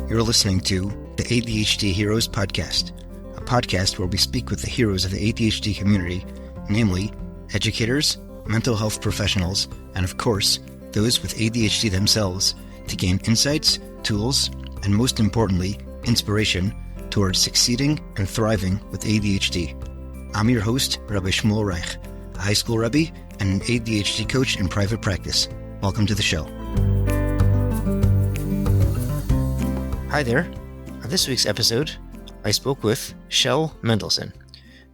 You're listening to the ADHD Heroes Podcast, a podcast where we speak with the heroes of the ADHD community, namely educators, mental health professionals, and of course, those with ADHD themselves, to gain insights, tools, and most importantly, inspiration towards succeeding and thriving with ADHD. I'm your host, Rabbi Shmuel Reich, a high school Rebbe and an ADHD coach in private practice. Welcome to the show. Hi there. On this week's episode, I spoke with Shel Mendelson,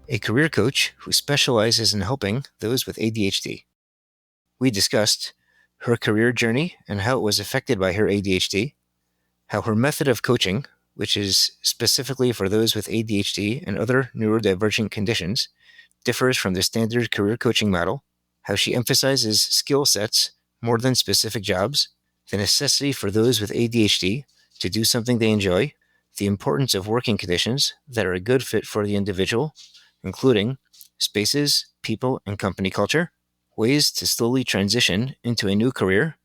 a career coach who specializes in helping those with ADHD. We discussed her career journey and how it was affected by her ADHD, how her method of coaching, which is specifically for those with ADHD and other neurodivergent conditions, differs from the standard career coaching model, how she emphasizes skill sets more than specific jobs, the necessity for those with ADHD to do something they enjoy, the importance of working conditions that are a good fit for the individual, including spaces, people, and company culture, ways to slowly transition into a new career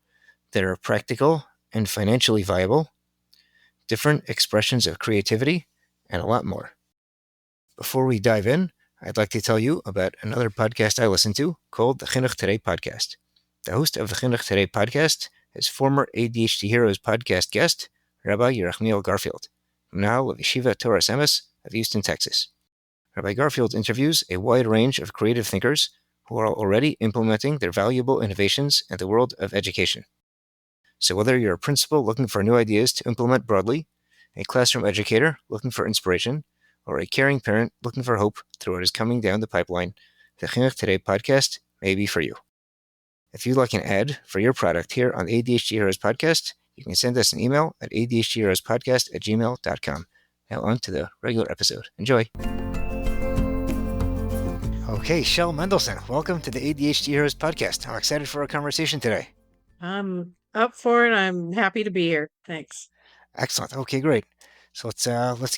that are practical and financially viable, different expressions of creativity, and a lot more. Before we dive in, I'd like to tell you about another podcast I listen to called the Chinuch Today Podcast. The host of the Chinuch Today Podcast is former ADHD Heroes podcast guest, Rabbi Yerachmiel Garfield, from now of Yeshiva Torah Emes of Houston, Texas. Rabbi Garfield interviews a wide range of creative thinkers who are already implementing their valuable innovations in the world of education. So whether you're a principal looking for new ideas to implement broadly, a classroom educator looking for inspiration, or a caring parent looking for hope through what is coming down the pipeline, the Chinuch Today podcast may be for you. If you'd like an ad for your product here on the ADHD Heroes Podcast, you can send us an email at adhdheroespodcast@gmail.com. Now on to the regular episode. Enjoy. Okay, Shel Mendelson, welcome to the ADHD Heroes Podcast. I'm excited for our conversation today. I'm up for it. I'm happy to be here. Thanks. Excellent. Okay, great. So let's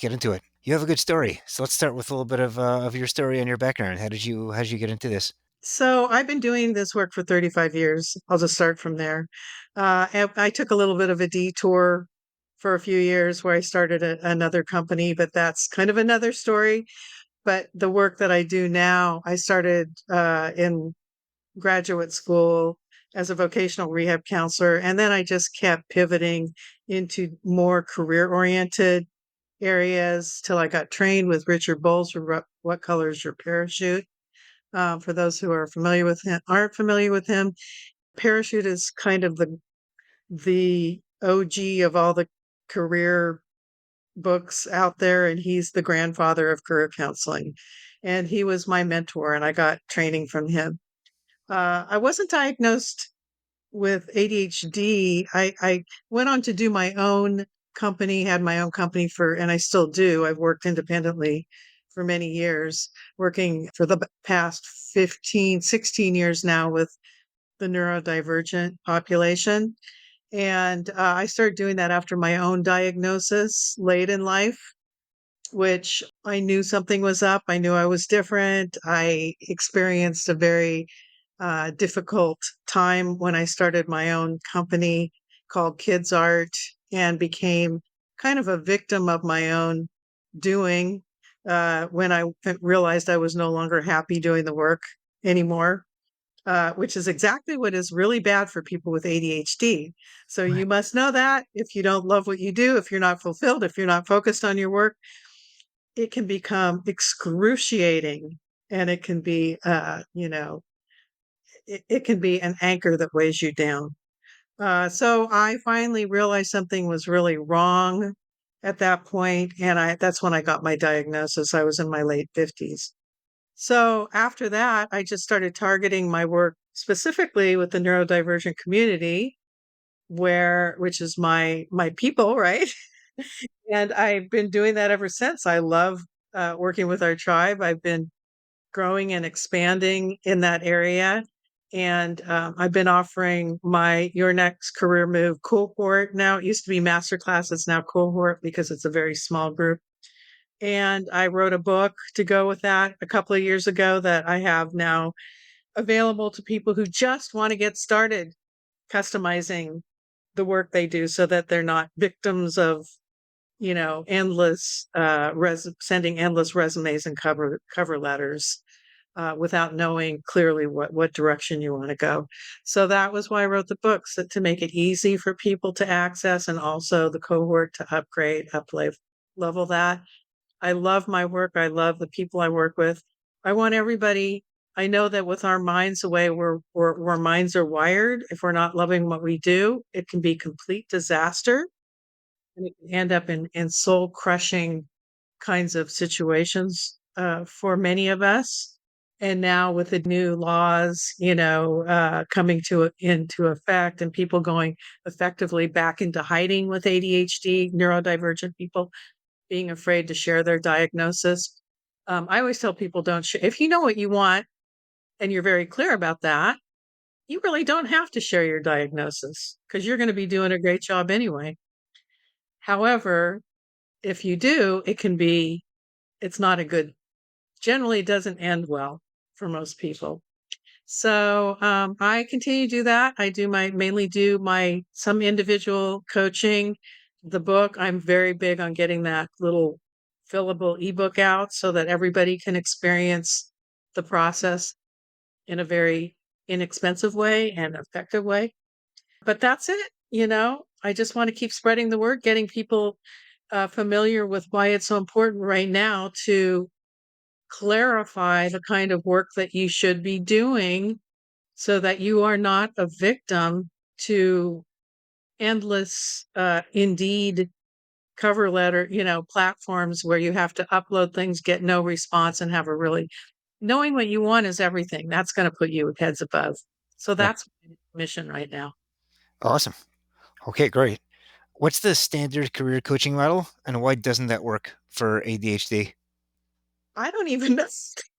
get into it. You have a good story. So let's start with a little bit of your story and your background. How did you get into this? So I've been doing this work for 35 years. I'll just start from there. And I took a little bit of a detour for a few years where I started another company, but that's kind of another story. But the work that I do now, I started in graduate school as a vocational rehab counselor, and then I just kept pivoting into more career-oriented areas till I got trained with Richard Bowles for What Color is Your Parachute? For those who are familiar with him, aren't familiar with him, Parachute is kind of the OG of all the career books out there, and he's the grandfather of career counseling. And he was my mentor, and I got training from him. I wasn't diagnosed with ADHD. I went on to do my own company, had my own company and I still do. I've worked independently for many years, working for the past 16 years now with the neurodivergent population. And I started doing that after my own diagnosis late in life, which I knew something was up. I knew I was different. I experienced a very difficult time when I started my own company called Kids Art and became kind of a victim of my own doing when I realized I was no longer happy doing the work anymore, which is exactly what is really bad for people with ADHD. So Right. you must know that if you don't love what you do, if you're not fulfilled, if you're not focused on your work, it can become excruciating, and it can be, it can be an anchor that weighs you down. So I finally realized something was really wrong at that point, and that's when I got my diagnosis. I was in my late 50s. So after that, I just started targeting my work specifically with the neurodivergent community, which is my people, right? And I've been doing that ever since. I love working with our tribe. I've been growing and expanding in that area. And I've been offering my Your Next Career Move cohort. Now it used to be masterclass. It's now cohort because it's a very small group. And I wrote a book to go with that a couple of years ago that I have now available to people who just want to get started customizing the work they do so that they're not victims of endless sending endless resumes and cover letters without knowing clearly what direction you want to go. So that was why I wrote the books, to make it easy for people to access, and also the cohort to level that. I love my work. I love the people I work with. I want everybody. I know that with our minds the way our minds are wired, if we're not loving what we do, it can be complete disaster, and it can end up in soul crushing kinds of situations for many of us. And now with the new laws, coming into effect, and people going effectively back into hiding with ADHD, neurodivergent people being afraid to share their diagnosis. I always tell people, don't if you know what you want and you're very clear about that, you really don't have to share your diagnosis, because you're going to be doing a great job anyway. However, if you do, it's not a good, generally it doesn't end well for most people. So I continue to do that. I mainly do some individual coaching. The book, I'm very big on getting that little fillable ebook out so that everybody can experience the process in a very inexpensive way and effective way. But that's it. I just want to keep spreading the word, getting people familiar with why it's so important right now to clarify the kind of work that you should be doing, so that you are not a victim to endless Indeed cover letter, platforms where you have to upload things, get no response, and have a really knowing what you want is everything. That's going to put you heads above. So Right. that's my mission right now. Awesome. Okay, great. What's the standard career coaching model, and why doesn't that work for ADHD? I don't even know.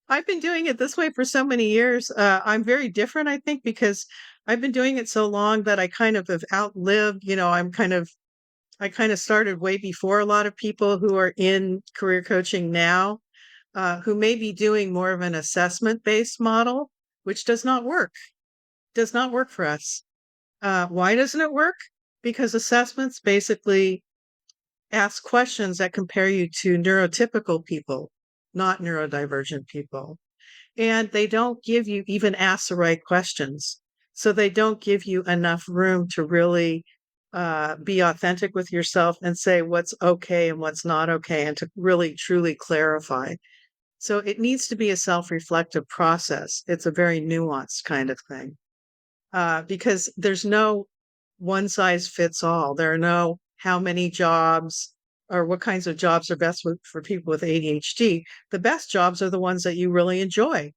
I've been doing it this way for so many years. I'm very different, I think, because I've been doing it so long that I kind of have outlived, I kind of started way before a lot of people who are in career coaching now, who may be doing more of an assessment based model, which does not work for us. Why doesn't it work? Because assessments basically ask questions that compare you to neurotypical people, not neurodivergent people. And they don't give you even ask the right questions. So they don't give you enough room to really be authentic with yourself and say what's okay and what's not okay, and to really truly clarify. So it needs to be a self reflective process. It's a very nuanced kind of thing, because there's no one size fits all. There are no how many jobs or what kinds of jobs are best for people with ADHD. The best jobs are the ones that you really enjoy,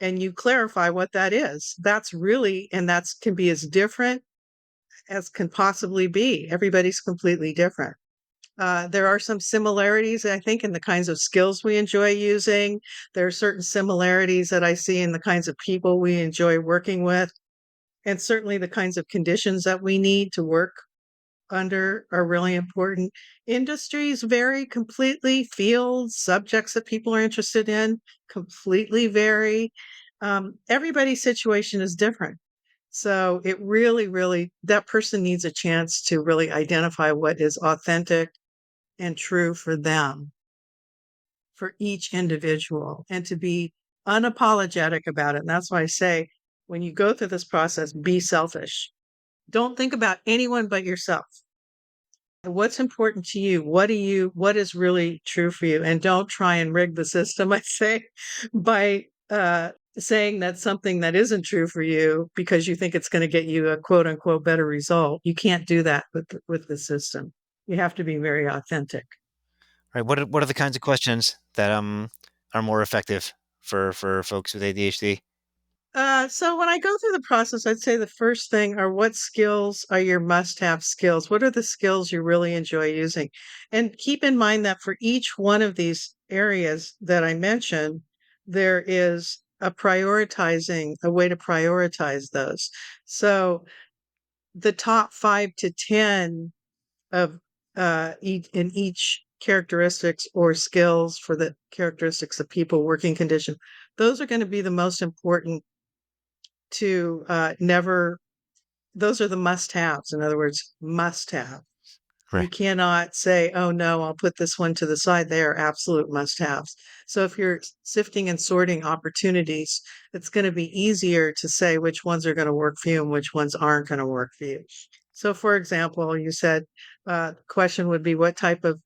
and you clarify what that is. And that's can be as different as can possibly be. Everybody's completely different. There are some similarities, I think, in the kinds of skills we enjoy using. There are certain similarities that I see in the kinds of people we enjoy working with, and certainly the kinds of conditions that we need to work under are really important. Industries vary completely, fields, subjects that people are interested in completely vary. Everybody's situation is different. So it really, really, that person needs a chance to really identify what is authentic and true for them, for each individual, and to be unapologetic about it. And that's why I say, when you go through this process, be selfish. Don't think about anyone but yourself. What's important to you? What is really true for you? And don't try and rig the system, I say, by saying that something that isn't true for you because you think it's going to get you a quote unquote better result. You can't do that with the system. You have to be very authentic. Right. What are the kinds of questions that are more effective for folks with ADHD? So when I go through the process, I'd say the first thing are, what skills are your must-have skills? What are the skills you really enjoy using? And keep in mind that for each one of these areas that I mentioned, there is a way to prioritize those. So the top 5 to 10 of in each characteristics or skills for the characteristics of people, working condition, those are going to be the most important to never those are the must-haves. In other words, must have. You Right. cannot say, oh no, I'll put this one to the side. They are absolute must haves. So if you're sifting and sorting opportunities, it's going to be easier to say which ones are going to work for you and which ones aren't going to work for you. So, for example, you said the question would be what type of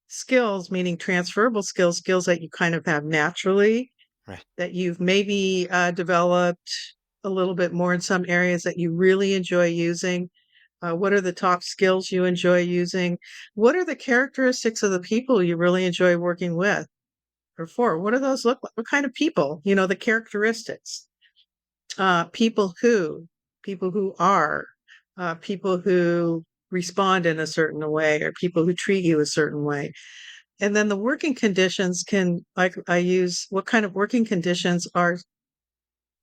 skills, meaning transferable skills, skills that you kind of have naturally, Right. that you've maybe developed a little bit more in some areas that you really enjoy using. What are the top skills you enjoy using? What are the characteristics of the people you really enjoy working with or for? What do those look like? What kind of people? You know, the characteristics. People people who are, people who respond in a certain way, or people who treat you a certain way. And then the working conditions can, like I use, what kind of working conditions are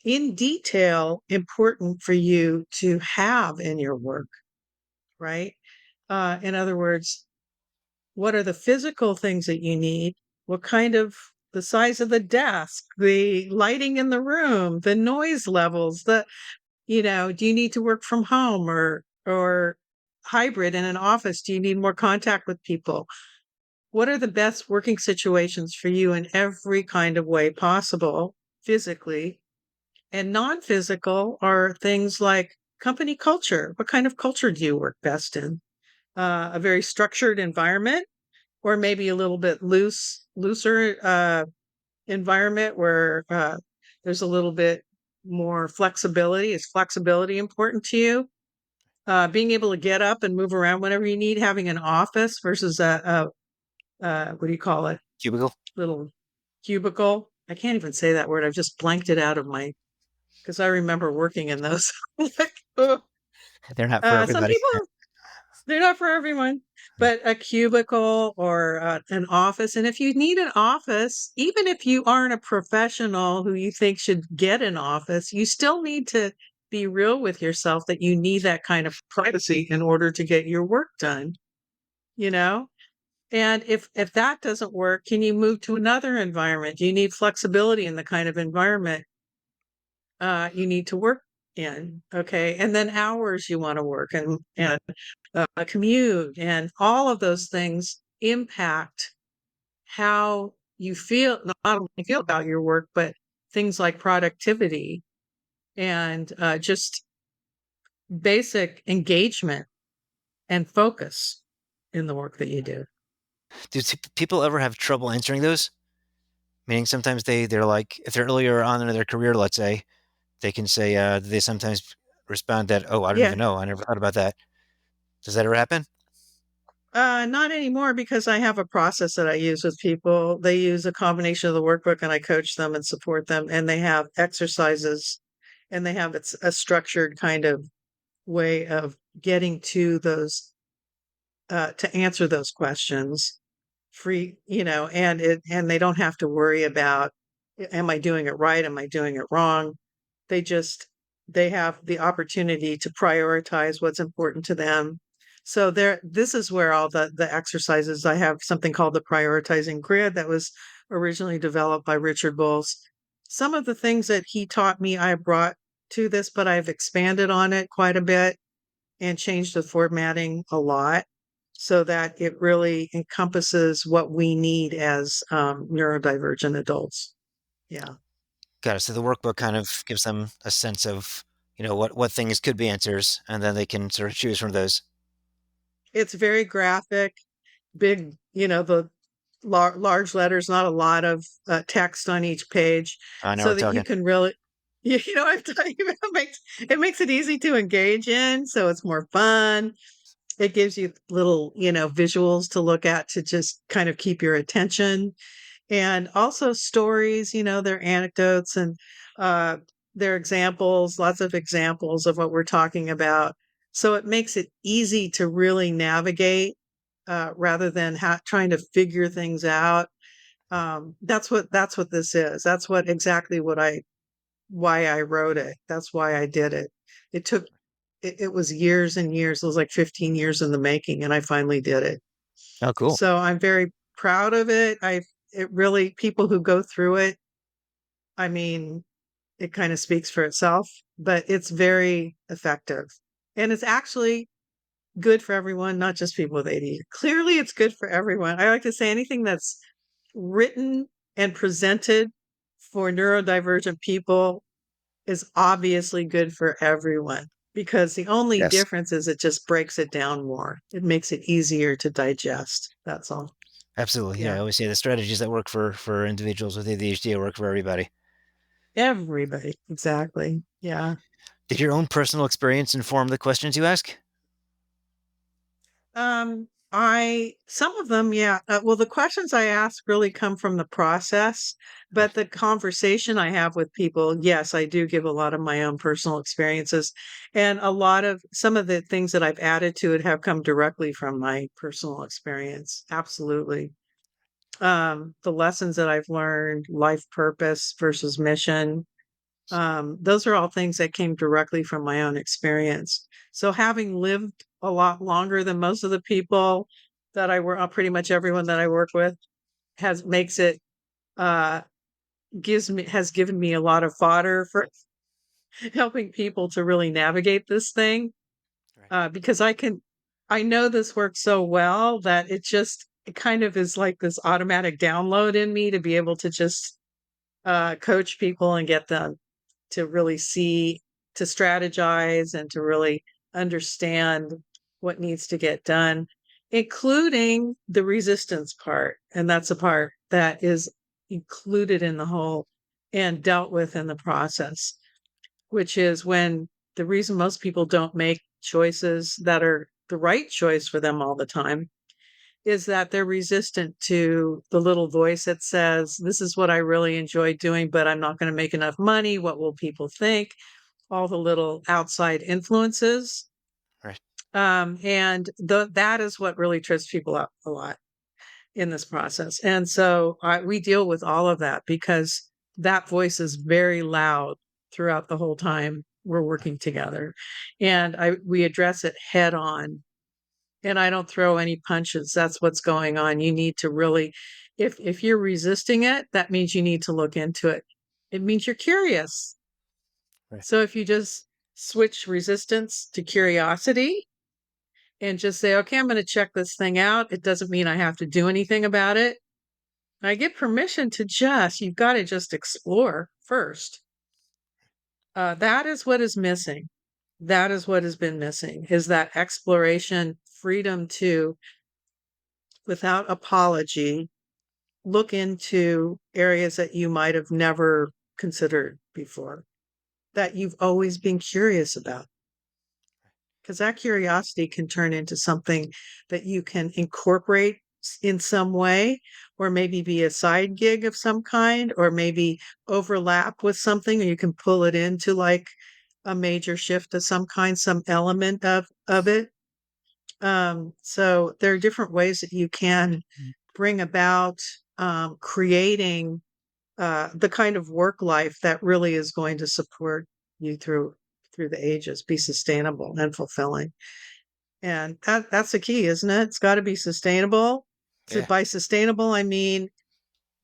in detail important for you to have in your work, right? In other words, what are the physical things that you need? What kind of the size of the desk, the lighting in the room, the noise levels, do you need to work from home or hybrid in an office? Do you need more contact with people? What are the best working situations for you in every kind of way possible, physically? And non-physical are things like company culture. What kind of culture do you work best in? A very structured environment, or maybe a little bit looser environment where there's a little bit more flexibility. Is flexibility important to you? Being able to get up and move around whenever you need, having an office versus what do you call it? Cubicle. Little cubicle. I can't even say that word. I've just blanked it out of my, because I remember working in those. Like, ugh. They're not for Some everybody. people, they're not for everyone, but a cubicle or an office. And if you need an office, even if you aren't a professional who you think should get an office, you still need to be real with yourself that you need that kind of privacy in order to get your work done, you know? And if that doesn't work, can you move to another environment? Do you need flexibility in the kind of environment you need to work in? Okay, and then hours you want to work, and a commute, and all of those things impact how you feel, not only feel about your work, but things like productivity and just basic engagement and focus in the work that you do. Do people ever have trouble answering those? Meaning sometimes they're like, if they're earlier on in their career, let's say, they can say, they sometimes respond that, oh, I don't Yeah. even know. I never thought about that. Does that ever happen? Not anymore, because I have a process that I use with people. They use a combination of the workbook and I coach them and support them, and they have exercises and they have a structured kind of way of getting to those to answer those questions free, and they don't have to worry about, am I doing it right? Am I doing it wrong? They just they have the opportunity to prioritize what's important to them. So this is where all the exercises, I have something called the prioritizing grid that was originally developed by Richard Bowles. Some of the things that he taught me I brought to this, but I've expanded on it quite a bit and changed the formatting a lot so that it really encompasses what we need as neurodivergent adults. Yeah. Got it. So the workbook kind of gives them a sense of, what things could be answers, and then they can sort of choose from those. It's very graphic, big, the large letters, not a lot of text on each page, I know so we're that you talking. can really, I'm telling you, it makes it easy to engage in. So it's more fun. It gives you little, visuals to look at to just kind of keep your attention. And also stories, their anecdotes and uh, their examples, lots of examples of what we're talking about. So it makes it easy to really navigate rather than trying to figure things out. That's what this is. That's what exactly why I wrote it. That's why I did it. It took it was years and years. It was like 15 years in the making, and I finally did it. Oh, cool. So I'm very proud of it. It really, people who go through it, I mean, it kind of speaks for itself, but it's very effective. And it's actually good for everyone, not just people with ADHD. Clearly, it's good for everyone. I like to say anything that's written and presented for neurodivergent people is obviously good for everyone because the only Yes, difference is it just breaks it down more. It makes it easier to digest. That's all. absolutely. Yeah, I Yeah. always say the strategies that work for individuals with ADHD work for everybody. Everybody. Exactly. Yeah. Did your own personal experience inform the questions you ask? I some of them, yeah. Well, the questions I ask really come from the process, Right, but the conversation I have with people, yes, I do give a lot of my own personal experiences, and a lot of some of the things that I've added to it have come directly from my personal experience. Absolutely. The lessons that I've learned, life purpose versus mission, those are all things that came directly from my own experience. So having lived a lot longer than most of the people that I work, pretty much everyone that I work with has makes it uh gives me has given me a lot of fodder for helping people to really navigate this thing. right, Because I know this works so well that it kind of is like this automatic download in me to be able to just coach people and get them to really see, to strategize and to really understand what needs to get done, including the resistance part. And that's a part that is included in the whole and dealt with in the process, which is when the reason most people don't make choices that are the right choice for them all the time is that they're resistant to the little voice that says, this is what I really enjoy doing, but I'm not going to make enough money. What will people think? All the little outside influences. right, That is what really trips people up a lot in this process. And so we deal with all of that because that voice is very loud throughout the whole time we're right, working together. And we address it head on, and I don't throw any punches. That's what's going on. You need to really, if you're resisting it, that means you need to look into it. It means you're curious. right, So if you just switch resistance to curiosity and just say, okay, I'm going to check this thing out, it doesn't mean I have to do anything about it. I get permission to you've got to just explore first. That is what is missing. That is what has been missing is that exploration, freedom to, without apology, look into areas that you might have never considered before, that you've always been curious about. Because that curiosity can turn into something that you can incorporate in some way, or maybe be a side gig of some kind, or maybe overlap with something, or you can pull it into like a major shift of some kind, some element of it. So there are different ways that you can bring about creating the kind of work life that really is going to support you through the ages, be sustainable and fulfilling. And that's the key, isn't it? It's got to be sustainable. So yeah, by sustainable, I mean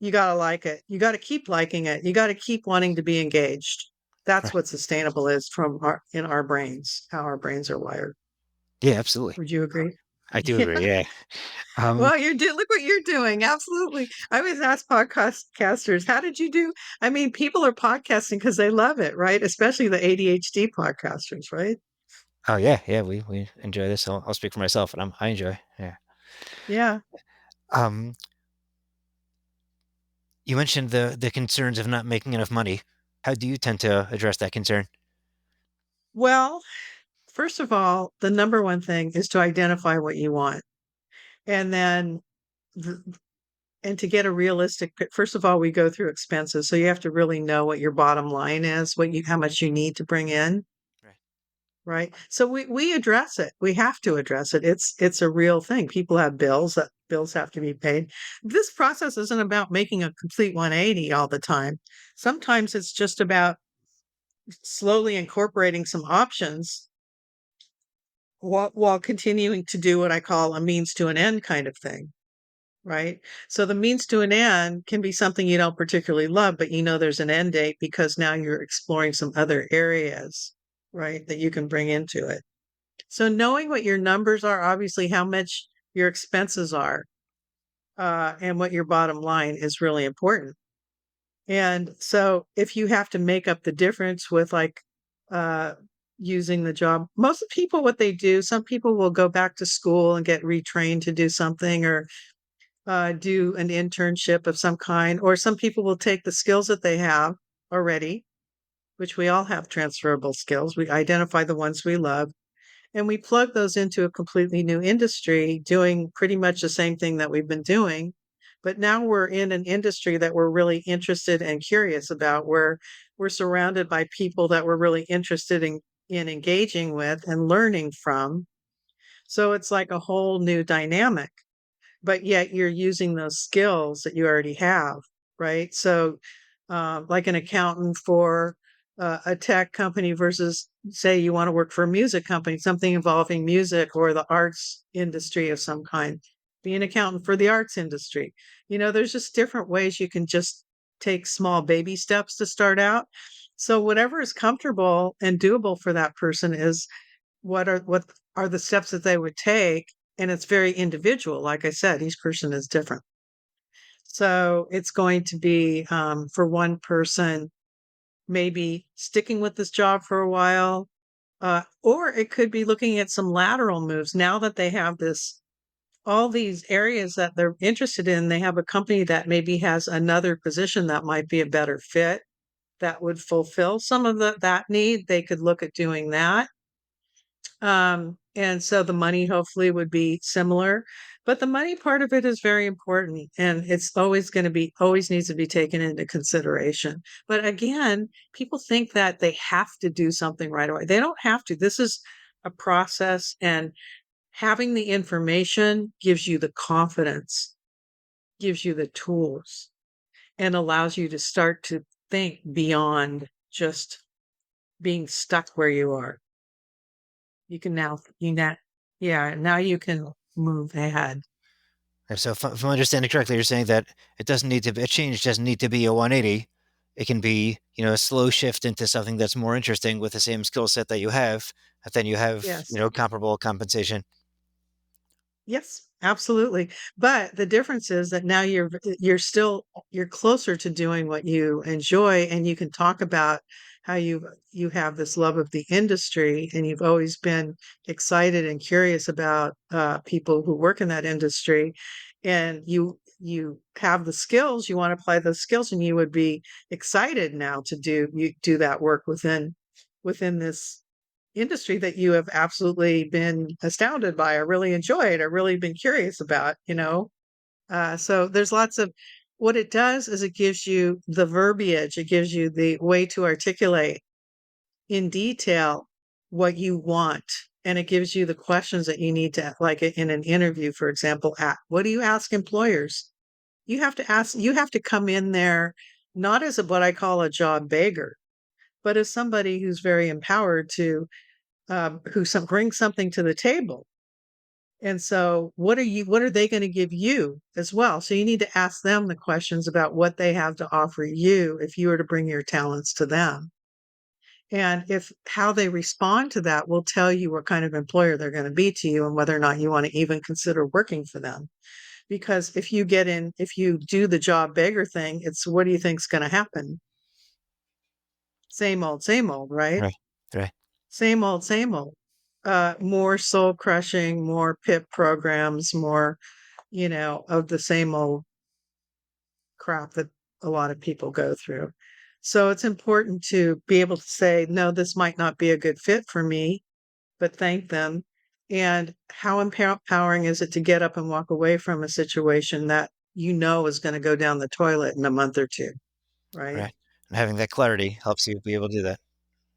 you got to like it. You got to keep liking it. You got to keep wanting to be engaged. That's right. what sustainable is from our in our brains, how our brains are wired. Yeah, absolutely. Would you agree? I do Yeah. agree. Yeah. Um, Well, look what you're doing. Absolutely. I always ask podcasters, how did you do? I mean, people are podcasting because they love it, right? Especially the ADHD podcasters, right? oh yeah, yeah, we enjoy this. I'll speak for myself, and I enjoy. Yeah. Yeah. Um, you mentioned the concerns of not making enough money. How do you tend to address that concern? Well, first of all, the number one thing is to identify what you want. And then, th- and to get a realistic, first of all, we go through expenses. So you have to really know what your bottom line is, how much you need to bring in. Right, Right. So we address it. We have to address it. It's a real thing. People have bills, that bills have to be paid. This process isn't about making a complete 180 all the time. Sometimes it's just about slowly incorporating some options while continuing to do what I call a means to an end kind of thing. Right. So the means to an end can be something you don't particularly love, but you know there's an end date because now you're exploring some other areas, right, that you can bring into it. So knowing what your numbers are, obviously how much your expenses are, and what your bottom line is really important. And so if you have to make up the difference with like uh using the job, most people what they do, some people will go back to school and get retrained to do something, or do an internship of some kind, or some people will take the skills that they have already, which we all have transferable skills. We identify the ones we love and we plug those into a completely new industry, doing pretty much the same thing that we've been doing. But now we're in an industry that we're really interested and curious about, where we're surrounded by people that we're really interested in engaging with and learning from. So it's like a whole new dynamic, but yet you're using those skills that you already have, right? So, like an accountant for a tech company versus, say, you want to work for a music company, something involving music or the arts industry of some kind. Be an accountant for the arts industry. There's just different ways you can just take small baby steps to start out. So whatever is comfortable and doable for that person is what are the steps that they would take, and it's very individual. Like I said, each person is different. So it's going to be, for one person, maybe sticking with this job for a while, or it could be looking at some lateral moves now that they have all these areas that they're interested in. They have a company that maybe has another position that might be a better fit, that would fulfill some of that need. They could look at doing that. And so the money hopefully would be similar, but the money part of it is very important, and it's always needs to be taken into consideration. But again, people think that they have to do something right away. They don't have to. This is a process, and having the information gives you the confidence, gives you the tools, and allows you to start to think beyond just being stuck where you are. Now you can move ahead. And so, if I'm understanding correctly, you're saying that a change doesn't need to be a 180. It can be, a slow shift into something that's more interesting with the same skill set that you have, and then you have, Yes. comparable compensation. Yes, absolutely. But the difference is that now you're closer to doing what you enjoy, and you can talk about how you have this love of the industry, and you've always been excited and curious about people who work in that industry, and you have the skills, you want to apply those skills, and you would be excited now to do that work within this industry that you have absolutely been astounded by or really enjoyed or really been curious about. So there's lots of what it does is it gives you the verbiage, it gives you the way to articulate in detail what you want. And it gives you the questions that you need to, like in an interview, for example, what do you ask employers? You have to come in there not as what I call a job beggar, but as somebody who's very empowered to brings something to the table. And so what are they going to give you as well? So you need to ask them the questions about what they have to offer you if you were to bring your talents to them. And if how they respond to that will tell you what kind of employer they're going to be to you and whether or not you want to even consider working for them. Because if you do the job beggar thing, it's what do you think's going to happen? Same old, right? Right. Right. Same old, same old. More soul crushing, more PIP programs, more, of the same old crap that a lot of people go through. So it's important to be able to say, no, this might not be a good fit for me, but thank them. And how empowering is it to get up and walk away from a situation that you know is going to go down the toilet in a month or two, right? Right. And having that clarity helps you be able to do that.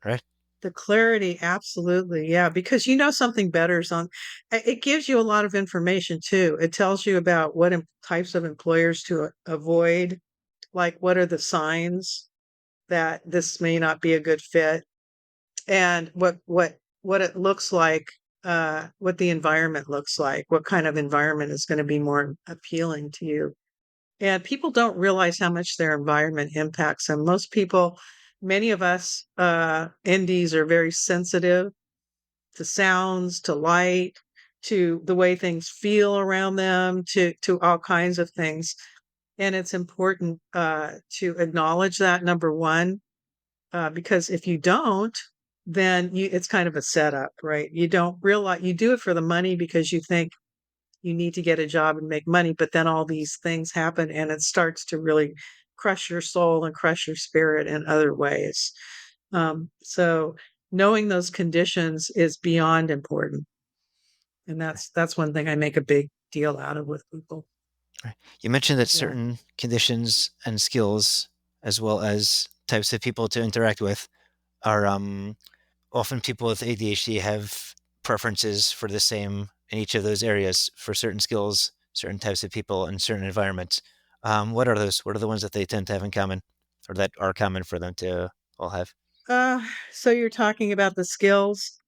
Right. The clarity, absolutely. Yeah, because you know something better is on. It gives you a lot of information too. It tells you about what types of employers to avoid, like what are the signs that this may not be a good fit, and what it looks like, what the environment looks like, what kind of environment is going to be more appealing to you. And people don't realize how much their environment impacts them. Many of us, NDs are very sensitive to sounds, to light, to the way things feel around them, to all kinds of things. And it's important to acknowledge that, number one, because if you don't, then it's kind of a setup, right? You don't realize you do it for the money because you think you need to get a job and make money, but then all these things happen and it starts to really crush your soul and crush your spirit in other ways. So knowing those conditions is beyond important. And that's one thing I make a big deal out of with people. Right. You mentioned that Yeah. certain conditions and skills, as well as types of people to interact with, are often people with ADHD have preferences for the same in each of those areas for certain skills, certain types of people, and certain environments. What are those? What are the ones that they tend to have in common, or that are common for them to all have? Uh, so you're talking about the skills.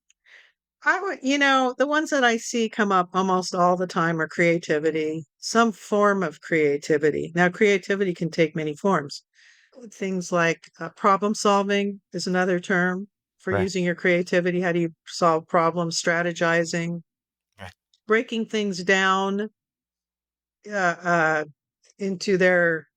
I would, the ones that I see come up almost all the time are creativity, some form of creativity. Now, creativity can take many forms. Things like problem solving is another term for Right. using your creativity. How do you solve problems? Strategizing, Right. breaking things down uh, uh, into their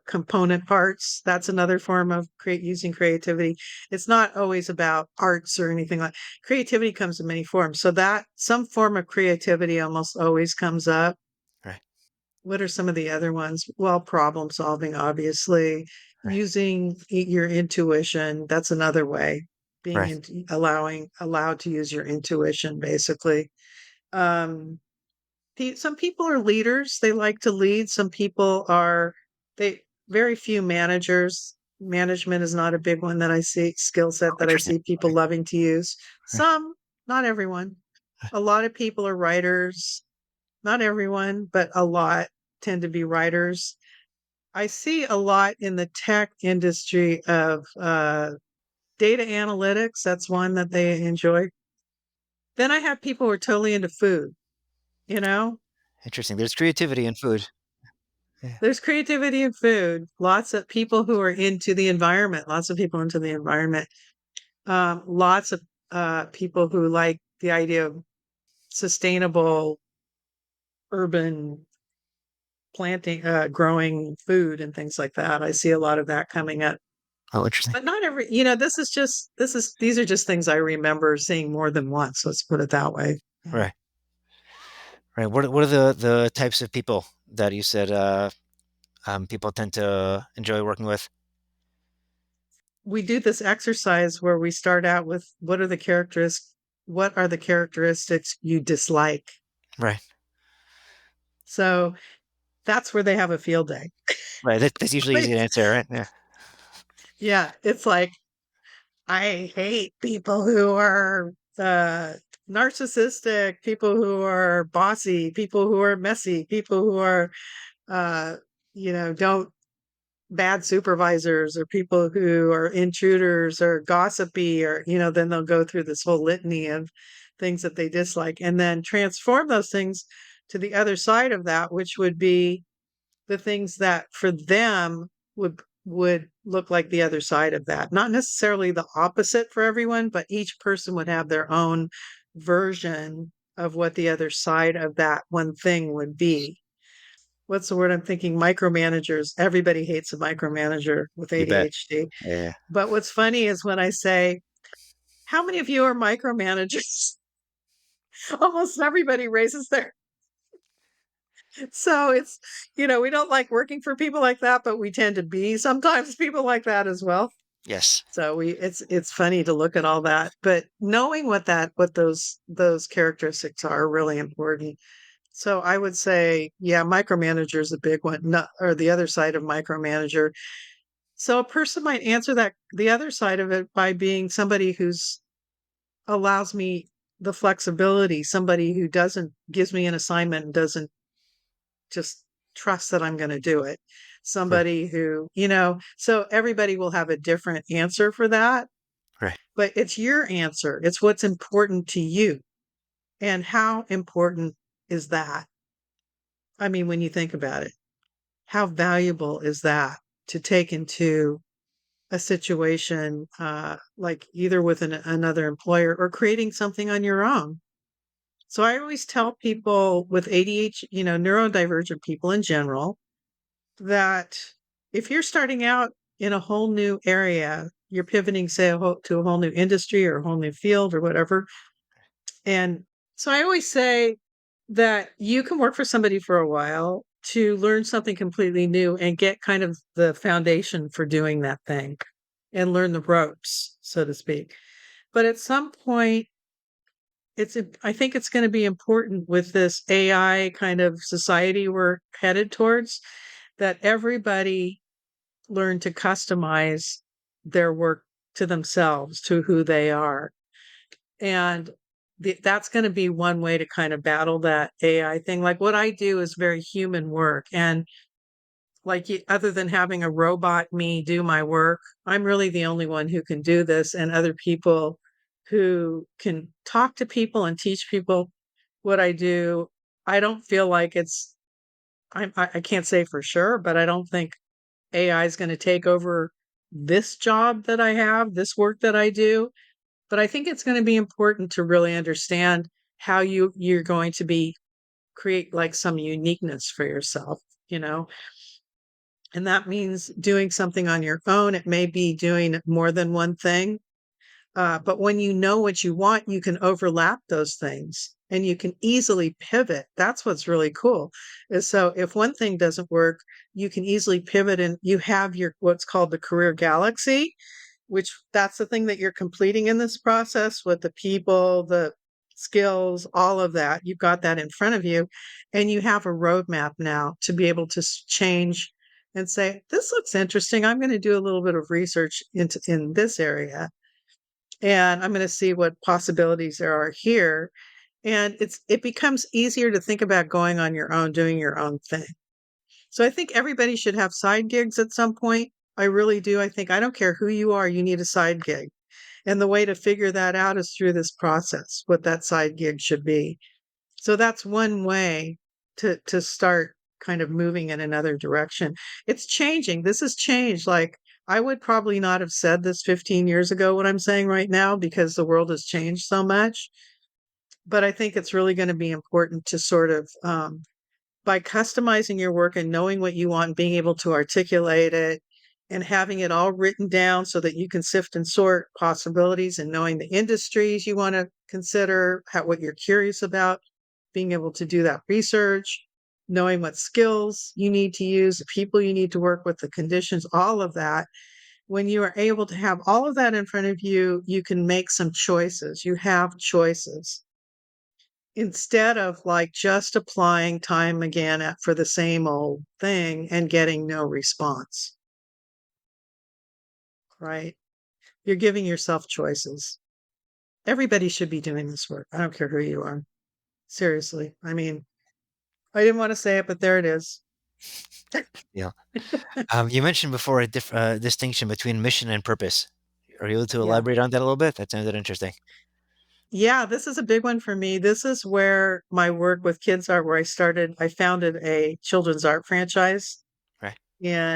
component parts. That's another form of using creativity. It's not always about arts or anything like. Creativity comes in many forms. So that some form of creativity almost always comes up. Right. What are some of the other ones? Well, problem solving, obviously, Right. using your intuition. That's another way. Being Right. in, allowed to use your intuition, basically. Um, some people are leaders. They like to lead. Some people are they very few managers. Management is not a big one that I see, skill Oh, set that I interesting. see people Right. loving to use. Right. Some, not everyone. A lot of people are writers. Not everyone, but a lot tend to be writers. I see a lot in the tech industry of data analytics. That's one that they enjoy. Then I have people who are totally into food, you know, Interesting. There's creativity in food. Yeah. there's creativity in food. Lots of people who are into the environment. Lots of people into the environment. Lots of people who like the idea of sustainable urban planting, growing food and things like that. I see a lot of that coming up. Oh, interesting. But not every, these are just things I remember seeing more than once. Let's put it that way. Yeah. Right. Right. What are the types of people that you said people tend to enjoy working with? We do this exercise where we start out with what are the characteristics you dislike? Right. So that's where they have a field day. Right. That's usually easy They- to answer, right? Yeah. yeah, it's like I hate people who are narcissistic, people who are bossy, people who are messy, people who are uh, don't bad supervisors or people who are intruders or gossipy or then they'll go through this whole litany of things that they dislike and then transform those things to the other side of that, which would be the things that for them would look like the other side of that, not necessarily the opposite for everyone, but each person would have their own version of what the other side of that one thing would be. What's the word I'm thinking? Micromanagers. Everybody hates a micromanager with You bet. ADHD. Yeah. But what's funny is when I say, how many of you are micromanagers? Almost everybody raises their. So it's, we don't like working for people like that, but we tend to be sometimes people like that as well. Yes. So it's funny to look at all that, but knowing what those characteristics are really important. So I would say, yeah, micromanager is a big one, not, or the other side of micromanager. So a person might answer that the other side of it by being somebody who's allows me the flexibility, somebody who doesn't gives me an assignment and doesn't just trust that I'm going to do it. Right. Somebody who, so everybody will have a different answer for that, Right. but it's your answer. It's what's important to you. And how important is that? I mean, when you think about it, how valuable is that to take into a situation, like either with another employer or creating something on your own. So I always tell people with ADHD, neurodivergent people in general, that if you're starting out in a whole new area, you're pivoting, say, to a whole new industry or a whole new field or whatever. And so I always say that you can work for somebody for a while to learn something completely new and get kind of the foundation for doing that thing and learn the ropes, so to speak. But at some point, I think it's going to be important with this AI kind of society we're headed towards, that everybody learn to customize their work to themselves, to who they are. And that's going to be one way to kind of battle that AI thing. Like what I do is very human work. And like other than having a robot me do my work, I'm really the only one who can do this. And other people who can talk to people and teach people what I do. I don't feel like I can't say for sure, but I don't think AI is going to take over this job that I have, this work that I do. But I think it's going to be important to really understand how you're going to be create like some uniqueness for yourself, you know? And that means doing something on your own. It may be doing more than one thing. But when you know what you want, you can overlap those things and you can easily pivot. That's what's really cool. Is so if one thing doesn't work, you can easily pivot and you have your what's called the career galaxy, which that's the thing that you're completing in this process with the people, the skills, all of that. You've got that in front of you and you have a roadmap now to be able to change and say, this looks interesting. I'm going to do a little bit of research in this area and I'm going to see what possibilities there are here. And it becomes easier to think about going on your own, doing your own thing. So I think everybody should have side gigs at some point. I really do. I think I don't care who you are, you need a side gig. And the way to figure that out is through this process, what that side gig should be. So that's one way to start kind of moving in another direction. It's changing. This has changed. Like I would probably not have said this 15 years ago, what I'm saying right now, because the world has changed so much. But I think it's really going to be important to sort of, by customizing your work and knowing what you want, being able to articulate it and having it all written down so that you can sift and sort possibilities and knowing the industries you want to consider, what you're curious about, being able to do that research, knowing what skills you need to use, the people you need to work with, the conditions, all of that. When you are able to have all of that in front of you, you can make some choices. You have choices instead of like just applying time again for the same old thing and getting no response, right? You're giving yourself choices. Everybody should be doing this work. I don't care who you are. Seriously. I mean, I didn't want to say it, but there it is. Yeah. You mentioned before a distinction between mission and purpose. Are you able to Yeah. elaborate on that a little bit? That sounded interesting. Yeah, this is a big one for me. This is where my work with kids art, where I founded a children's art franchise Right. in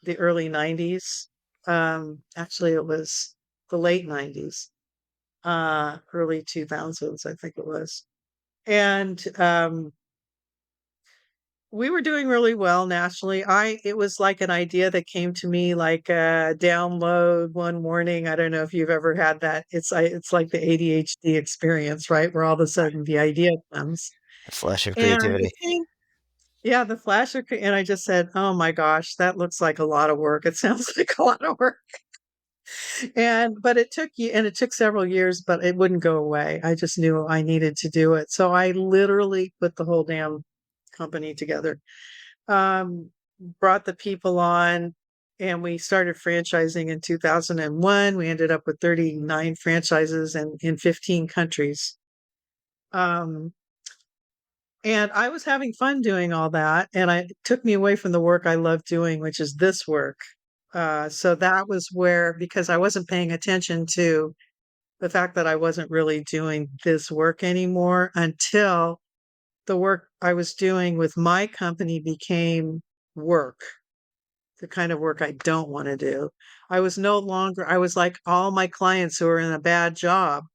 the early 90s. Actually, it was the late 90s, early 2000s, I think it was. And we were doing really well nationally. It was like an idea that came to me like a download one morning. I don't know if you've ever had that. It's like the ADHD experience, right? Where all of a sudden the idea comes. A flash of And creativity. it came, yeah, the flash of, and I just said, "Oh my gosh, that looks like a lot of work. It sounds like a lot of work." But it took several years, but it wouldn't go away. I just knew I needed to do it. So I literally put the whole damn company together. Um, Brought the people on and we started franchising in 2001. We ended up with 39 franchises and in 15 countries. Um, and I was having fun doing all that, and it took me away from the work I love doing, which is this work. So that was where, because I wasn't paying attention to the fact that I wasn't really doing this work anymore until the work I was doing with my company became work. the kind of work I don't want to do. I was like all my clients who are in a bad job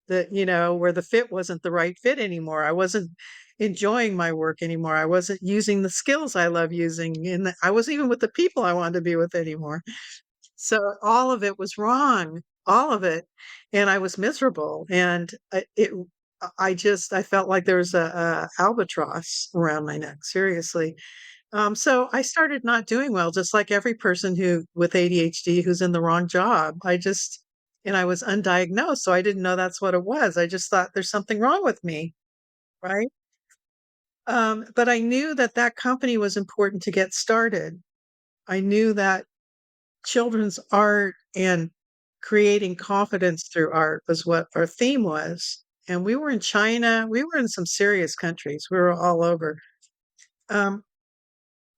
that, where the fit wasn't the right fit anymore. I wasn't enjoying my work anymore. I wasn't using the skills I love using. I wasn't even with the people I wanted to be with anymore. So all of it was wrong, all of it. And I was miserable. And I felt like there was a albatross around my neck, seriously. So I started not doing well, just like every person who with ADHD who's in the wrong job. And I was undiagnosed, so I didn't know that's what it was. I just thought there's something wrong with me, right? But I knew that that company was important to get started. I knew that children's art and creating confidence through art was what our theme was. And we were in China, we were in some serious countries. We were all over. Um,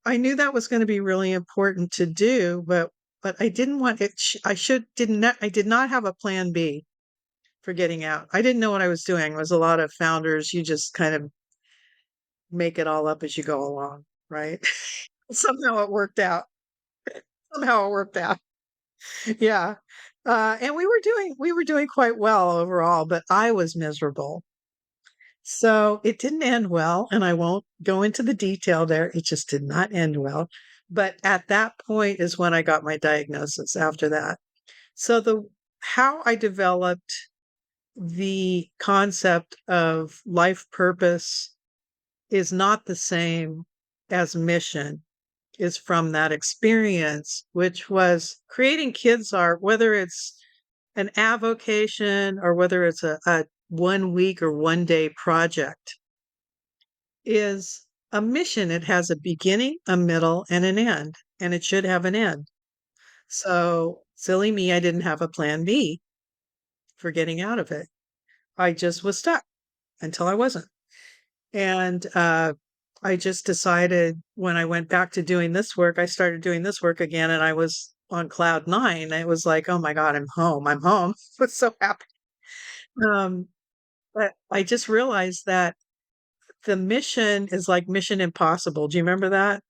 I knew that was gonna be really important to do, but I didn't want it I should did not I did not have a plan B for getting out. I didn't know what I was doing. It was a lot of founders, you just kind of make it all up as you go along, right? Somehow it worked out. Somehow it worked out. Yeah. And we were doing quite well overall, but I was miserable. So it didn't end well, and I won't go into the detail there. It just did not end well. But at that point is when I got my diagnosis after that. So the how I developed the concept of life purpose is not the same as mission, is from that experience, which was creating kids art, whether it's an avocation or whether it's a 1 week or 1 day project, is a mission. It has a beginning, a middle, and an end, and it should have an end. So, silly me, I didn't have a plan B for getting out of it. I just was stuck until I wasn't. And I just decided when I went back to doing this work, I started doing this work again, and I was on cloud nine. It was like, oh my God, I'm home. I'm home. I was so happy. Um, but I just realized that the mission is like Mission Impossible. Do you remember that?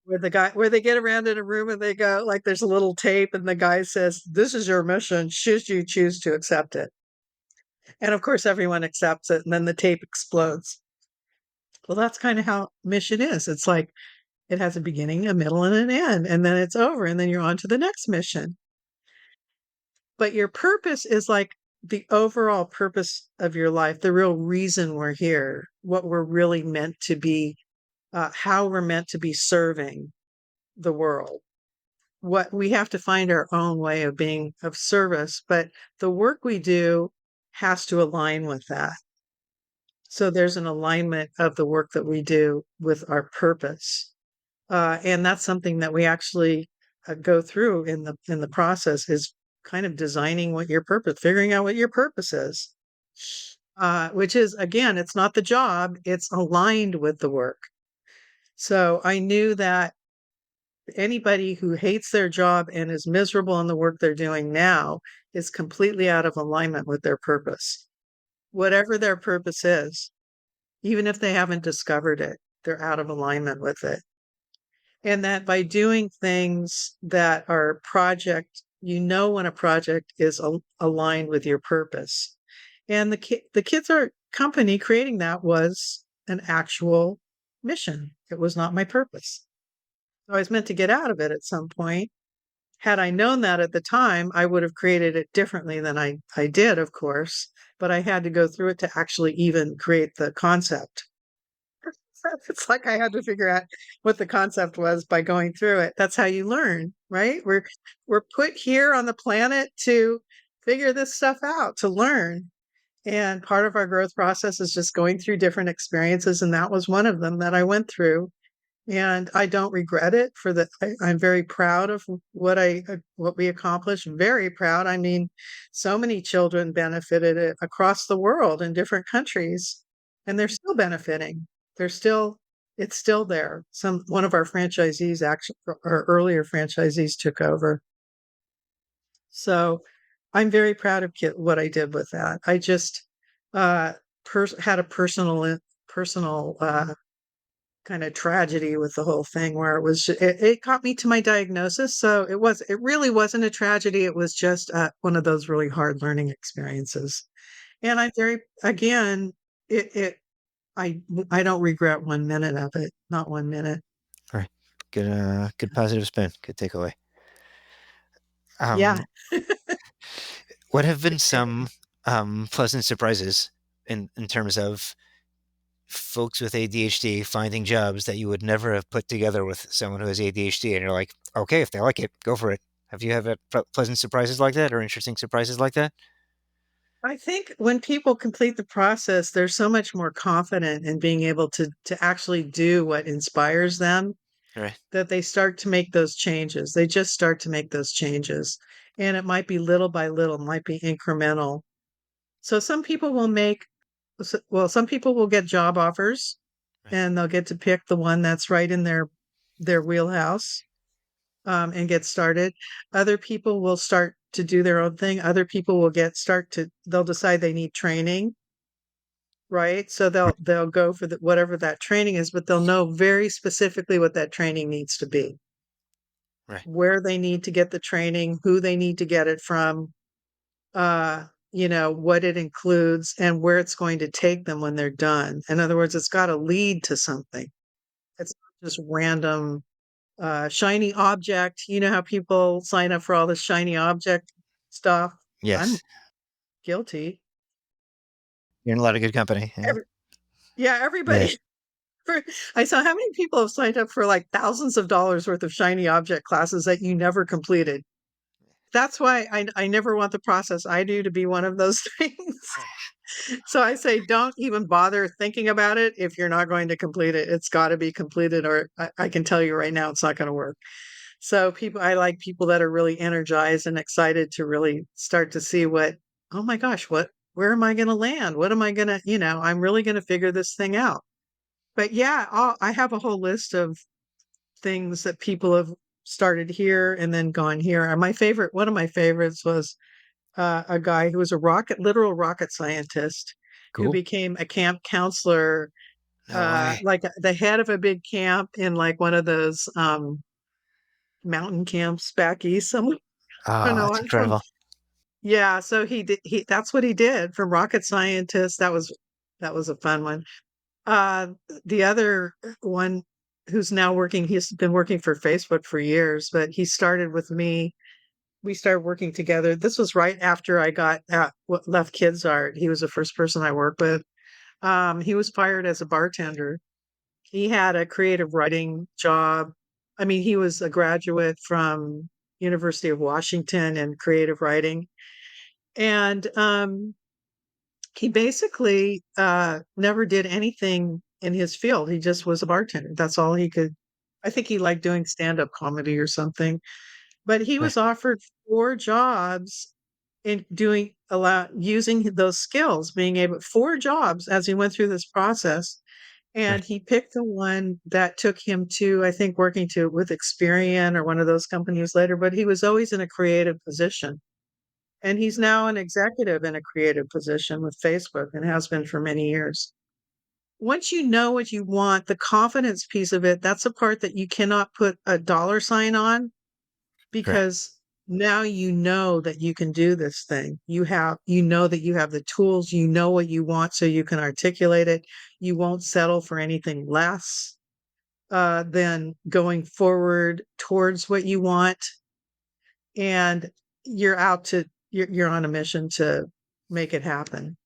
Where they get around in a room and they go, like, there's a little tape, and the guy says, "This is your mission, should you choose to accept it." And of course, everyone accepts it, and then the tape explodes. Well, that's kind of how mission is. It's like it has a beginning, a middle, and an end, and then it's over, and then you're on to the next mission. But your purpose is like the overall purpose of your life, the real reason we're here, what we're really meant to be, how we're meant to be serving the world. What we have to find our own way of being of service, but the work we do has to align with that. So there's an alignment of the work that we do with our purpose. And that's something that we actually go through in the process is kind of designing what your purpose, figuring out what your purpose is. Which is again, it's not the job, it's aligned with the work. So I knew that anybody who hates their job and is miserable in the work they're doing now is completely out of alignment with their purpose. Whatever their purpose is, even if they haven't discovered it, they're out of alignment with it. And that by doing things that are project, when a project is aligned with your purpose. And the Kids Art Company creating that was an actual mission. It was not my purpose. So I was meant to get out of it at some point. Had I known that at the time, I would have created it differently than I did, of course, but I had to go through it to actually even create the concept. It's like I had to figure out what the concept was by going through it. That's how you learn, right? We're put here on the planet to figure this stuff out, to learn. And part of our growth process is just going through different experiences, and that was one of them that I went through. And I don't regret it for the I'm very proud of what we accomplished, very proud. I mean, so many children benefited it across the world in different countries, and they're still benefiting. They're still it's still there. One of our franchisees actually our earlier franchisees took over. So, I'm very proud of what I did with that. I just, uh, had a personal kind of tragedy with the whole thing where it got me to my diagnosis. So it really wasn't a tragedy. It was just one of those really hard learning experiences. And I'm very, again, it, I, I don't regret 1 minute of it, not 1 minute. All right. Good positive spin. Good takeaway. Yeah. What have been some pleasant surprises in terms of folks with ADHD finding jobs that you would never have put together with someone who has ADHD, and you're like, okay, if they like it, go for it. Have you had pleasant surprises like that or interesting surprises like that? I think when people complete the process, they're so much more confident in being able to actually do what inspires them Right. that they start to make those changes. They just start to make those changes. And it might be little by little, might be incremental. So some people will some people will get job offers Right. and they'll get to pick the one that's right in their wheelhouse, and get started. Other people will start to do their own thing. Other people will they'll decide they need training, right? So Right. they'll go for whatever that training is, but they'll know very specifically what that training needs to be, Right. where they need to get the training, who they need to get it from, what it includes and where it's going to take them when they're done. In other words, it's got to lead to something. It's not just random shiny object. You know how people sign up for all this shiny object stuff? I'm Yes. guilty. You're in a lot of good company. Yeah. Every, yeah, Yeah. everybody. I saw how many people have signed up for like thousands of dollars worth of shiny object classes that you never completed. That's why I never want the process I do to be one of those things. So I say, don't even bother thinking about it if you're not going to complete it. It's got to be completed, or I can tell you right now, it's not going to work. So I like people that are really energized and excited to really start to see oh my gosh, where am I going to land? What am I going to, I'm really going to figure this thing out. But yeah, I have a whole list of things that people have started here and then gone here. And one of my favorites was a guy who was literal rocket scientist who Cool. became a camp counselor, No way. like the head of a big camp in like one of those mountain camps back east somewhere. I don't Oh, know. that's I'm from incredible. Yeah, so that's what he did from rocket scientist. That was a fun one. Uh the other one he's been working for Facebook for years, but he started with me. We started working together. This was right after I got left Kids Art. He was the first person I worked with. He was fired as a bartender. He had a creative writing job. I mean, he was a graduate from University of Washington in creative writing. And he basically never did anything in his field. He just was a bartender. That's all he could. I think he liked doing stand-up comedy or something. But he Right. was offered 4 jobs in using those skills, being able 4 jobs as he went through this process. Right. And he picked the one that took him to, I think, working with Experian or one of those companies later, but he was always in a creative position. And he's now an executive in a creative position with Facebook and has been for many years. Once you know what you want, the confidence piece of it, that's a part that you cannot put a dollar sign on, Right. because now you know that you can do this thing. You know that you have the tools, you know what you want so you can articulate it. You won't settle for anything less than going forward towards what you want. And you're on a mission to make it happen.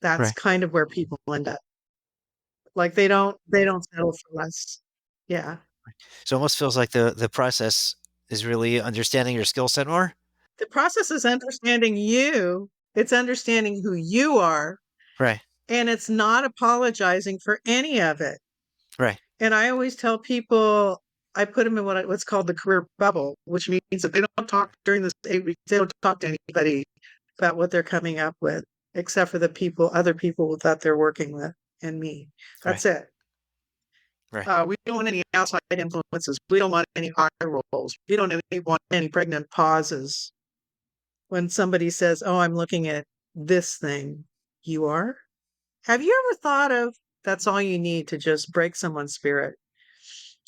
That's Right. kind of where people end up. Like they don't settle for less. Yeah. So it almost feels like the process is really understanding your skill set more. The process is understanding you. It's understanding who you are, Right. and it's not apologizing for any of it. Right. And I always tell people, I put them in what's called the career bubble, which means that they don't talk during this 8 weeks. They don't talk to anybody about what they're coming up with, except for other people that they're working with, and me. Right. That's it. Right. We don't want any outside influences. We don't want any eye rolls. We don't want any pregnant pauses when somebody says, "Oh, I'm looking at this thing." You are? Have you ever thought of That's all you need to just break someone's spirit.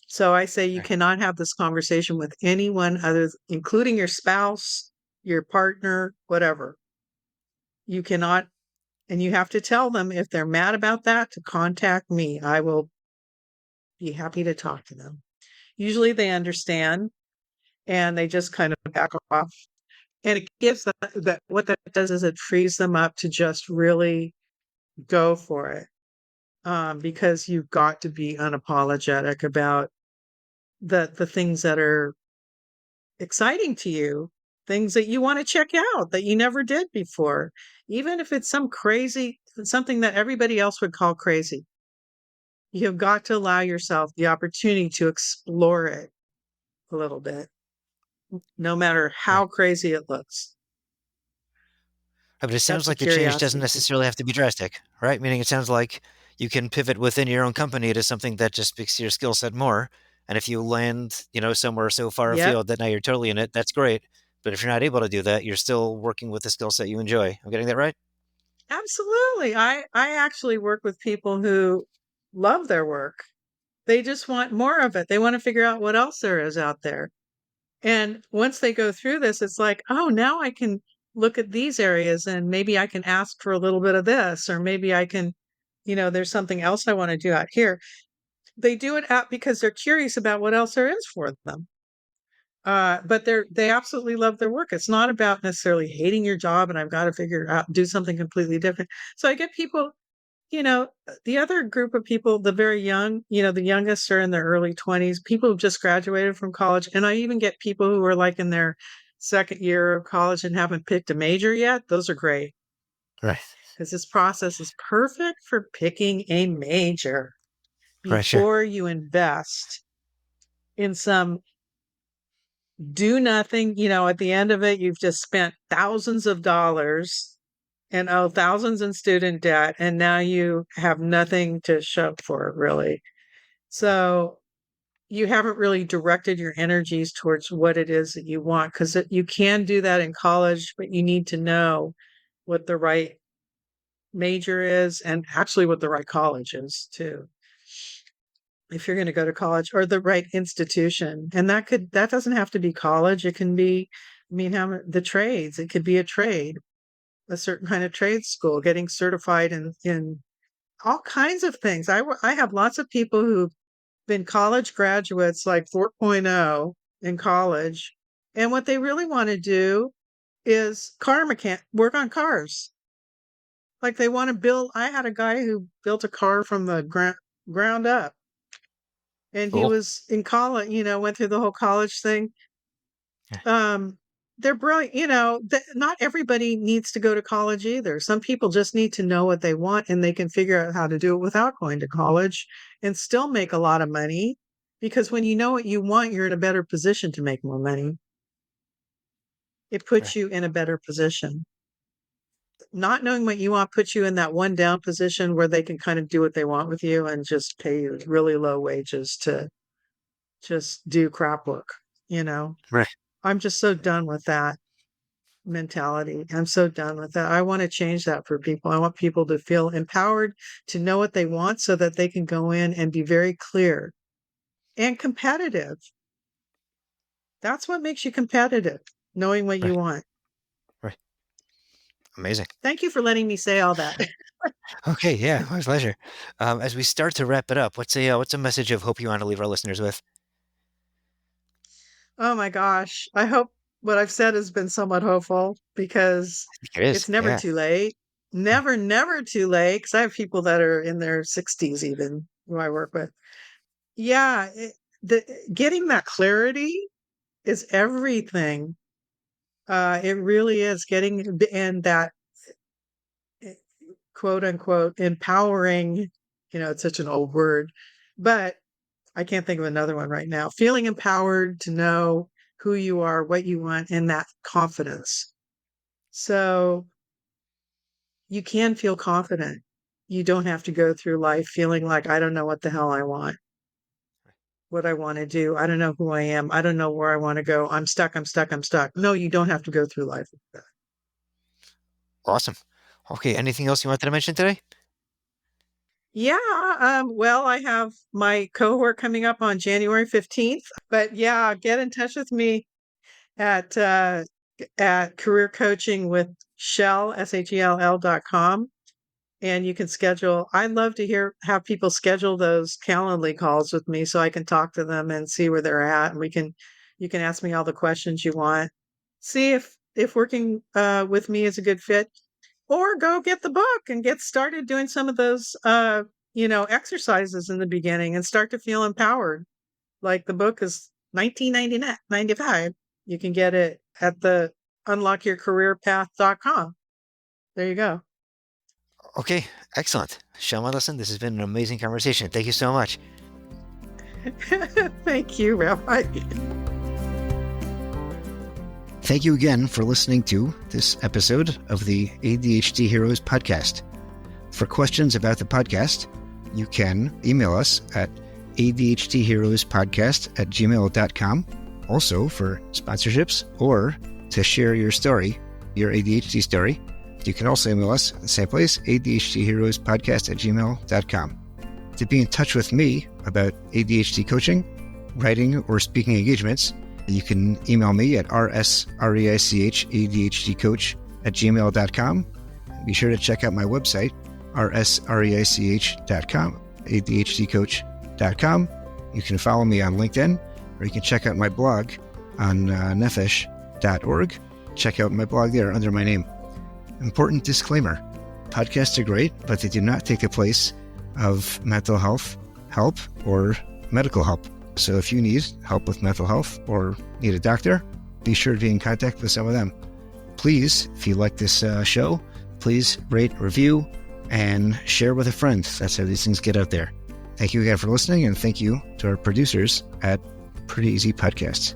So I say you Right. cannot have this conversation with anyone other, including your spouse, your partner, whatever. You cannot, and you have to tell them if they're mad about that to contact me. I will be happy to talk to them. Usually they understand and they just kind of back off. And it gives that what that does is it frees them up to just really go for it. Because you've got to be unapologetic about the things that are exciting to you, things that you want to check out that you never did before, even if it's something that everybody else would call crazy. You've got to allow yourself the opportunity to explore it a little bit, no matter Right. how crazy it looks. But it That's sounds the like the change doesn't curiosity piece. necessarily have to be drastic, right? Meaning it sounds like you can pivot within your own company to something that just speaks to your skill set more. And if you land, somewhere so far Yep, afield that now you're totally in it, that's great. But if you're not able to do that, you're still working with the skill set you enjoy. I'm getting that right? absolutely. I actually work with people who love their work. They just want more of it. They want to figure out what else there is out there. And once they go through this, it's like, oh, now I can look at these areas and maybe I can ask for a little bit of this, or maybe I can, there's something else I want to do out here. They do it out because they're curious about what else there is for them. But they absolutely love their work. It's not about necessarily hating your job and I've got to figure out do something completely different. So I get people, the other group of people, the very young, the youngest are in their early 20s, people who've just graduated from college. And I even get people who are like in their second year of college and haven't picked a major yet. Those are great Right. because this process is perfect for picking a major Right. Sure. before you invest in some do nothing. At the end of it, you've just spent thousands of dollars and owe thousands in student debt. And now you have nothing to show for it, really. So you haven't really directed your energies towards what it is that you want because you can do that in college, but you need to know what the right major is and actually what the right college is too. If you're going to go to college or the right institution. And that doesn't have to be college. It can be, I mean, the trades, it could be a trade, a certain kind of trade school, getting certified in all kinds of things. I have lots of people who've been college graduates like 4.0 in college. And what they really want to do is work on cars. Like they want to build. I had a guy who built a car from the ground up and he Cool. was in college, went through the whole college thing. Yeah. Um, they're brilliant, not everybody needs to go to college either. Some people just need to know what they want and they can figure out how to do it without going to college and still make a lot of money because when you know what you want, you're in a better position to make more money. It puts Right. you in a better position. Not knowing what you want puts you in that one down position where they can kind of do what they want with you and just pay you really low wages to just do crap work, you know? Right. I'm just so done with that mentality. I'm so done with that. I want to change that for people. I want people to feel empowered to know what they want so that they can go in and be very clear and competitive. That's what makes you competitive, knowing what you Right. want. Right. Amazing. Thank you for letting me say all that. Okay. Yeah. My pleasure. As we start to wrap it up, what's a message of hope you want to leave our listeners with? Oh my gosh. I hope what I've said has been somewhat hopeful because I think it is. it's never Yeah. too late. Right. Never, never too late. Because I have people that are in their 60s even who I work with. Yeah, getting that clarity is everything. It really is getting and that eh, quote unquote empowering, it's such an old word, but I can't think of another one right now. Feeling empowered to know who you are, what you want, and that confidence. So you can feel confident. You don't have to go through life feeling like, I don't know what the hell I want, what I want to do. I don't know who I am. I don't know where I want to go. I'm stuck. I'm stuck. I'm stuck. No, you don't have to go through life like that. Awesome. Okay. Anything else you wanted to mention today? Yeah, well, I have my cohort coming up on January 15th, but yeah, get in touch with me at career coaching with Shell, SHELL.com. And you can schedule. I'd love to have people schedule those Calendly calls with me so I can talk to them and see where they're at. And you can ask me all the questions you want. See if working with me is a good fit, or go get the book and get started doing some of those exercises in the beginning and start to feel empowered. Like the book is 19.95. You can get it at the unlockyourcareerpath.com. There you go. Okay, excellent. Shel Mendelson, this has been an amazing conversation. Thank you so much. Thank you, Rabbi. Thank you again for listening to this episode of the ADHD Heroes podcast. For questions about the podcast, you can email us at adhdheroespodcast@gmail.com. Also, for sponsorships or to share your story, your ADHD story, you can also email us at the same place, adhdheroespodcast@gmail.com. To be in touch with me about ADHD coaching, writing, or speaking engagements, you can email me at rsreichadhdcoach@gmail.com. Be sure to check out my website, rsreich.com, adhdcoach.com. You can follow me on LinkedIn, or you can check out my blog on nefesh.org. Check out my blog there under my name. Important disclaimer: podcasts are great, but they do not take the place of mental health help or medical help. So if you need help with mental health or need a doctor, be sure to be in contact with some of them. Please, if you like this show, please rate, review, and share with a friend. That's how these things get out there. Thank you again for listening, and thank you to our producers at Pretty Easy Podcasts.